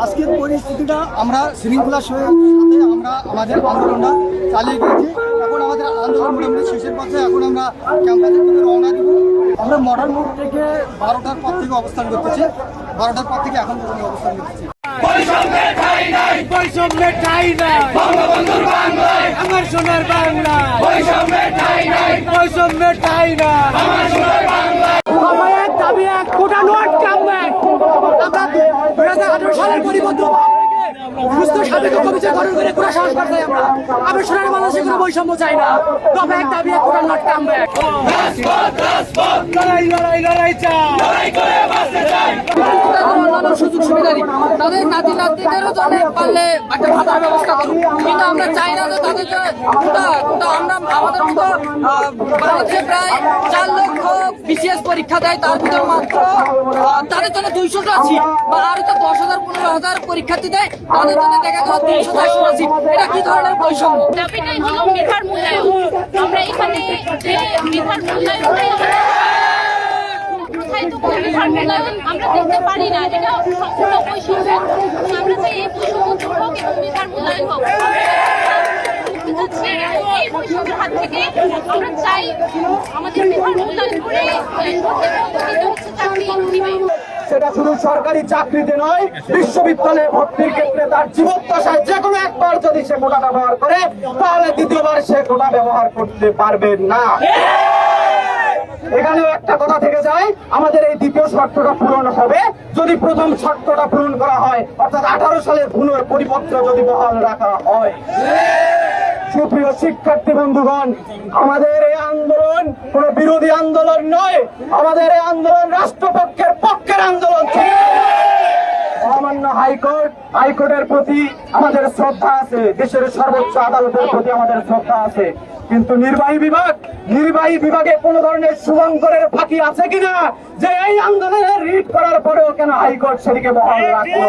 আজকের পরিস্থিতিটা আমরা শৃঙ্খলার সাথে আমরা আমাদের আন্দোলনটা চালিয়ে গেছি। এখন আমাদের আন্দোলন মোটামুটি শেষের পথে। এখন আমরা ক্যাম্পাসের দিকে রওনা দিব। আমরা মডার্ন মোড় থেকে 12টার পর থেকে অবস্থান করতেছি। 12টার পর থেকে এখন পর্যন্ত অবস্থান করতেছি। বৈষম্যের ঠাঁই নাই, বৈষম্যের ঠাঁই নাই, বঙ্গবন্ধুর বাংলায় আমার সোনার বাংলা। বৈষম্যের ঠাঁই নাই, বৈষম্যের ঠাঁই নাই, আমার সোনার বাংলা। আমাদের দাবি এক কোটা নোট কামব্যাক। আমরা 2018 সালের পরিবর্তন সুস্থ স্বাধীন কমিটি গঠন করে পুরো সংস্কার চাই। আমরা সোনার বাংলাদেশে কোনো বৈষম্য চাই না। তবে এক দাবি এক কোটা নোট কামব্যাক। লড়াই লড়াই লড়াই চাই, লড়াই করে বাঁচতে চাই। সুযোগ সুবিধারই তাদের নাতি নাতনিদেরও জন্য পারলে একটা ভাতার ব্যবস্থা করুন, কিন্তু আমরা চাই না যে তাদেরকে আমরা আমাদের মতো বাংলাদেশে প্রায় 4 লক্ষ বিসিএস পরীক্ষা দেয়, তার ভিতরে মাত্র তাদের জন্য 200টা সিট বা আরো তো 10,000 15,000 পরীক্ষার্থী দেয়, তাদের জন্য দেখা গেল 300-400টা সিট। এটা কি ধরনের বৈষম্য? দাবিটাই হলো মেধার মূল্যায়ন। আমরা এখানে যে মেধার মূল্যায়ন আমরা দেখতে পারি না, এটা সম্পূর্ণ বৈষম্য। আমরা চাই এই বৈষম্য দূর হোক এবং মেধার মূল্যায়ন হোক। এই বৈষম্যের হাত থেকে আমরা চাই আমাদের মেধার মূল্যায়ন করে চাকরি দিবে। সেটা শুধু সরকারি চাকরিতে নয়, বিশ্ববিদ্যালয়ে ভর্তির ক্ষেত্রে তার জীবদ্দশায় যে কোনো একবার যদি সে কোটা ব্যবহার করে, তাহলে দ্বিতীয়বার সে কোটা ব্যবহার করতে পারবে না। এখানেও একটা কথা থেকে যায়, আমাদের এই দ্বিতীয় শর্তটা পূরণ হবে যদি প্রথম শর্তটা পূরণ করা হয়, অর্থাৎ 18 সালের পরিপত্র যদি বহাল রাখা হয়। সুপ্রিয় শিক্ষার্থী বন্ধুগণ, আমাদের এই আন্দোলন কোন বিরোধী আন্দোলন নয়, আমাদের এই আন্দোলন রাষ্ট্রপক্ষের পক্ষের আন্দোলন। মহামান্য হাইকোর্টের প্রতি আমাদের শ্রদ্ধা আছে, দেশের সর্বোচ্চ আদালতের প্রতি আমাদের শ্রদ্ধা আছে, কিন্তু নির্বাহী বিভাগে কোন ধরনের শুভঙ্করের ফাঁকি আছে কিনা যে এই আন্দোলনে রিট করার পরেও কেন হাইকোর্ট সেদিকে বহাল রাখলো?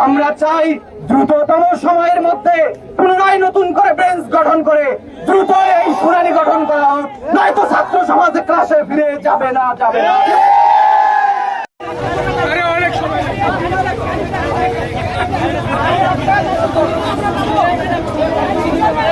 আমরা চাই দ্রুততম সময়ের মধ্যে পুনরায় নতুন করে বেঞ্চ গঠন করে দ্রুত এই শুনানি গঠন করা হোক, নয়তো ছাত্র সমাজে ক্লাসে ফিরে যাবে না। অনেক সময়